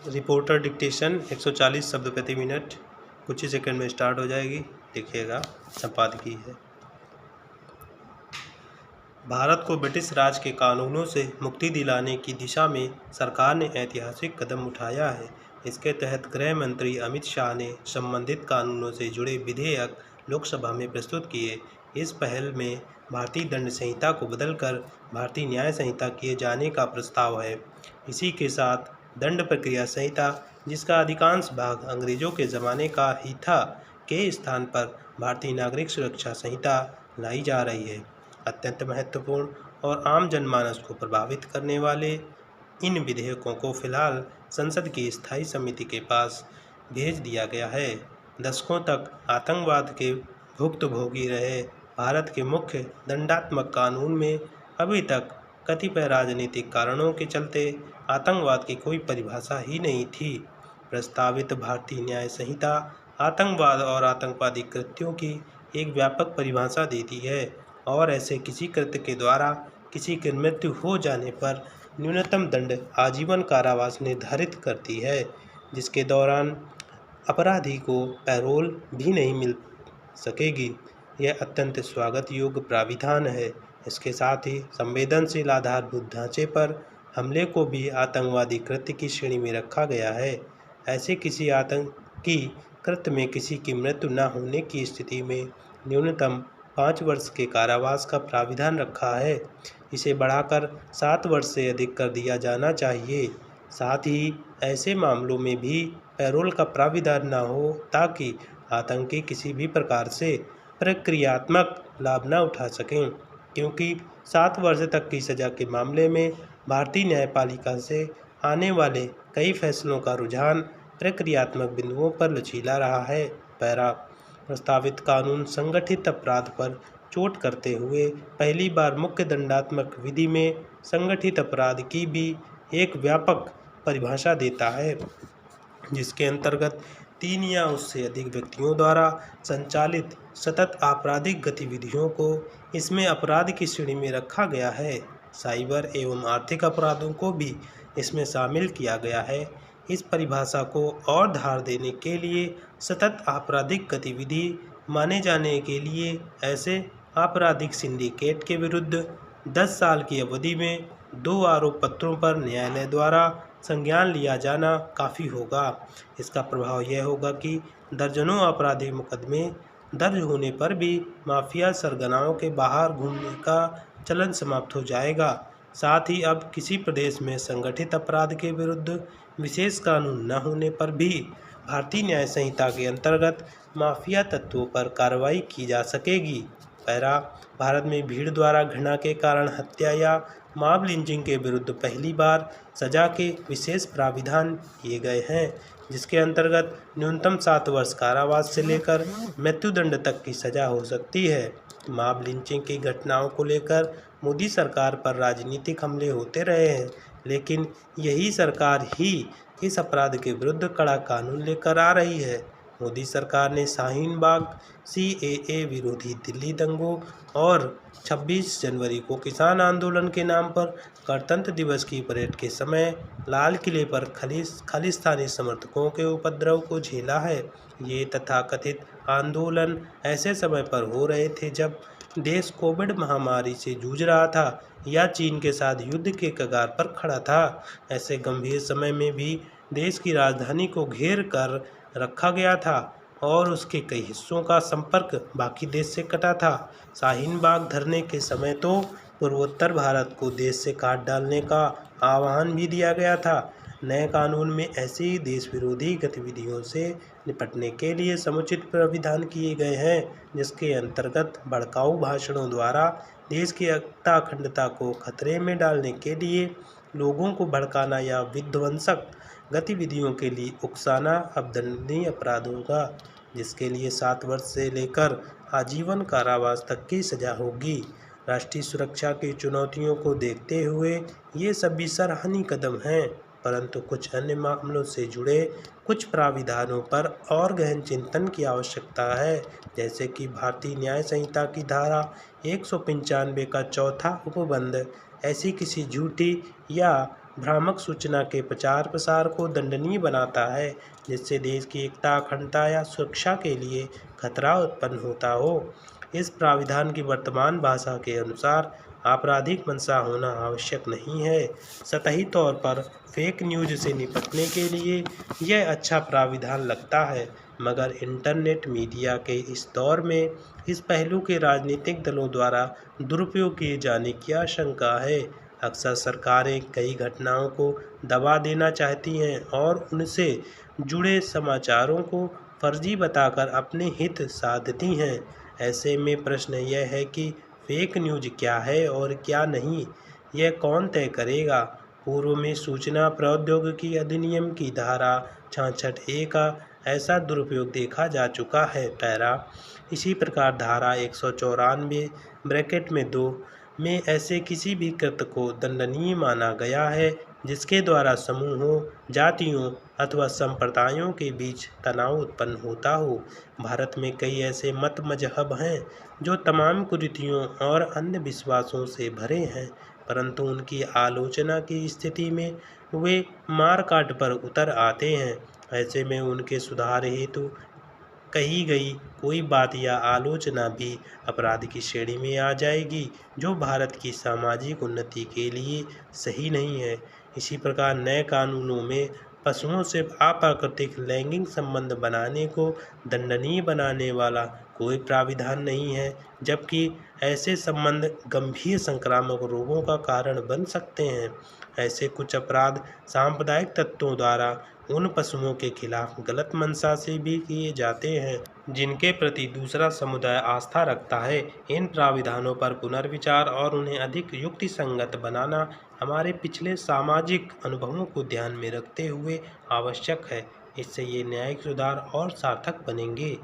Reporter dictation 140 शब्द प्रति minute कुछ ही सेकंड में स्टार्ट हो जाएगी। देखिएगा, संपादकीय है। भारत को ब्रिटिश राज के कानूनों से मुक्ति दिलाने की दिशा में सरकार ने ऐतिहासिक कदम उठाया है। इसके तहत गृह मंत्री अमित शाह ने संबंधित कानूनों से जुड़े विधेयक लोकसभा में प्रस्तुत किए। इस पहल में भारतीय दंड संहिता को बदलकर भारतीय न्याय संहिता किए जाने का प्रस्ताव है। इसी के साथ दंड प्रक्रिया संहिता, जिसका अधिकांश भाग अंग्रेजों के ज़माने का ही था, के स्थान पर भारतीय नागरिक सुरक्षा संहिता लाई जा रही है। अत्यंत महत्वपूर्ण और आम जनमानस को प्रभावित करने वाले इन विधेयकों को फिलहाल संसद की स्थायी समिति के पास भेज दिया गया है। दशकों तक आतंकवाद के भुक्तभोगी रहे भारत के मुख्य दंडात्मक कानून में अभी तक कतिपय राजनीतिक कारणों के चलते आतंकवाद की कोई परिभाषा ही नहीं थी। प्रस्तावित भारतीय न्याय संहिता आतंकवाद और आतंकवादी कृत्यों की एक व्यापक परिभाषा देती है और ऐसे किसी कृत्य के द्वारा किसी की मृत्यु हो जाने पर न्यूनतम दंड आजीवन कारावास निर्धारित करती है, जिसके दौरान अपराधी को पैरोल भी नहीं मिल सकेगी। यह अत्यंत स्वागत योग्य प्राविधान है। इसके साथ ही संवेदनशील आधारभूत ढांचे पर हमले को भी आतंकवादी कृत्य की श्रेणी में रखा गया है। ऐसे किसी आतंकी कृत्य में किसी की मृत्यु न होने की स्थिति में न्यूनतम 5 वर्ष के कारावास का प्राविधान रखा है। इसे बढ़ाकर 7 वर्ष से अधिक कर दिया जाना चाहिए। साथ ही ऐसे मामलों में भी पैरोल का प्राविधान न हो, ताकि आतंकी किसी भी प्रकार से प्रक्रियात्मक लाभ न उठा सकें, क्योंकि 7 वर्ष तक की सज़ा के मामले में भारतीय न्यायपालिका से आने वाले कई फैसलों का रुझान प्रक्रियात्मक बिंदुओं पर लचीला रहा है। पैरा प्रस्तावित कानून संगठित अपराध पर चोट करते हुए पहली बार मुख्य दंडात्मक विधि में संगठित अपराध की भी एक व्यापक परिभाषा देता है, जिसके अंतर्गत 3 या उससे अधिक व्यक्तियों द्वारा संचालित सतत आपराधिक गतिविधियों को इसमें अपराध की श्रेणी में रखा गया है। साइबर एवं आर्थिक अपराधों को भी इसमें शामिल किया गया है। इस परिभाषा को और धार देने के लिए सतत आपराधिक गतिविधि माने जाने के लिए ऐसे आपराधिक सिंडिकेट के विरुद्ध 10 साल की अवधि में 2 आरोप पत्रों पर न्यायालय द्वारा संज्ञान लिया जाना काफ़ी होगा। इसका प्रभाव यह होगा कि दर्जनों आपराधिक मुकदमे दर्ज होने पर भी माफिया सरगनाओं के बाहर घूमने का चलन समाप्त हो जाएगा। साथ ही अब किसी प्रदेश में संगठित अपराध के विरुद्ध विशेष कानून न होने पर भी भारतीय न्याय संहिता के अंतर्गत माफिया तत्वों पर कार्रवाई की जा सकेगी। पैरा भारत में भीड़ द्वारा घृणा के कारण हत्या या मॉब लिंचिंग के विरुद्ध पहली बार सजा के विशेष प्राविधान किए गए हैं, जिसके अंतर्गत न्यूनतम 7 वर्ष कारावास से लेकर मृत्युदंड तक की सजा हो सकती है। मॉब लिंचिंग की घटनाओं को लेकर मोदी सरकार पर राजनीतिक हमले होते रहे हैं, लेकिन यही सरकार ही इस अपराध के विरुद्ध कड़ा कानून लेकर आ रही है। मोदी सरकार ने शाहीन बाग, CAA विरोधी दिल्ली दंगों और 26 जनवरी को किसान आंदोलन के नाम पर गणतंत्र दिवस की परेड के समय लाल किले पर खालिस्तानी समर्थकों के उपद्रव को झेला है। ये तथाकथित आंदोलन ऐसे समय पर हो रहे थे जब देश कोविड महामारी से जूझ रहा था या चीन के साथ युद्ध के कगार पर खड़ा था। ऐसे गंभीर समय में भी देश की राजधानी को घेर कर रखा गया था और उसके कई हिस्सों का संपर्क बाकी देश से कटा था। शाहीन बाग धरने के समय तो पूर्वोत्तर भारत को देश से काट डालने का आह्वान भी दिया गया था। नए कानून में ऐसी देश विरोधी गतिविधियों से निपटने के लिए समुचित प्राविधान किए गए हैं, जिसके अंतर्गत भड़काऊ भाषणों द्वारा देश की एकता अखंडता को खतरे में डालने के लिए लोगों को भड़काना या विध्वंसक गतिविधियों के लिए उकसाना अब दंडनीय अपराध होगा, जिसके लिए 7 वर्ष से लेकर आजीवन कारावास तक की सजा होगी। राष्ट्रीय सुरक्षा की चुनौतियों को देखते हुए ये सभी सराहनीय कदम हैं, परंतु कुछ अन्य मामलों से जुड़े कुछ प्राविधानों पर और गहन चिंतन की आवश्यकता है, जैसे कि भारतीय न्याय संहिता की धारा 195 का चौथा उपबंध ऐसी किसी झूठी या भ्रामक सूचना के प्रचार प्रसार को दंडनीय बनाता है, जिससे देश की एकता, अखंडता या सुरक्षा के लिए खतरा उत्पन्न होता हो। इस प्राविधान की वर्तमान भाषा के अनुसार आपराधिक मंशा होना आवश्यक नहीं है। सतही तौर पर फेक न्यूज से निपटने के लिए यह अच्छा प्राविधान लगता है, मगर इंटरनेट मीडिया के इस दौर में इस पहलू के राजनीतिक दलों द्वारा दुरुपयोग किए जाने की आशंका है। अक्सर सरकारें कई घटनाओं को दबा देना चाहती हैं और उनसे जुड़े समाचारों को फर्जी बताकर अपने हित साधती हैं। ऐसे में प्रश्न यह है कि फेक न्यूज क्या है और क्या नहीं, यह कौन तय करेगा। पूर्व में सूचना प्रौद्योगिकी अधिनियम की धारा 66A का ऐसा दुरुपयोग देखा जा चुका है। पैरा इसी प्रकार धारा 194(2) में ऐसे किसी भी कृत्य को दंडनीय माना गया है जिसके द्वारा समूहों, जातियों अथवा संप्रदायों के बीच तनाव उत्पन्न होता हो। भारत में कई ऐसे मत मजहब हैं जो तमाम कुरीतियों और अंधविश्वासों से भरे हैं, परंतु उनकी आलोचना की स्थिति में वे मारकाट पर उतर आते हैं। ऐसे में उनके सुधार हेतु कही गई कोई बात या आलोचना भी अपराध की श्रेणी में आ जाएगी, जो भारत की सामाजिक उन्नति के लिए सही नहीं है। इसी प्रकार नए कानूनों में पशुओं से अप्राकृतिक लैंगिक संबंध बनाने को दंडनीय बनाने वाला कोई प्राविधान नहीं है, जबकि ऐसे संबंध गंभीर संक्रामक रोगों का कारण बन सकते हैं। ऐसे कुछ अपराध सांप्रदायिक तत्वों द्वारा उन पशुओं के खिलाफ गलत मंशा से भी किए जाते हैं जिनके प्रति दूसरा समुदाय आस्था रखता है। इन प्राविधानों पर पुनर्विचार और उन्हें अधिक युक्तिसंगत बनाना हमारे पिछले सामाजिक अनुभवों को ध्यान में रखते हुए आवश्यक है। इससे ये न्यायिक सुधार और सार्थक बनेंगे।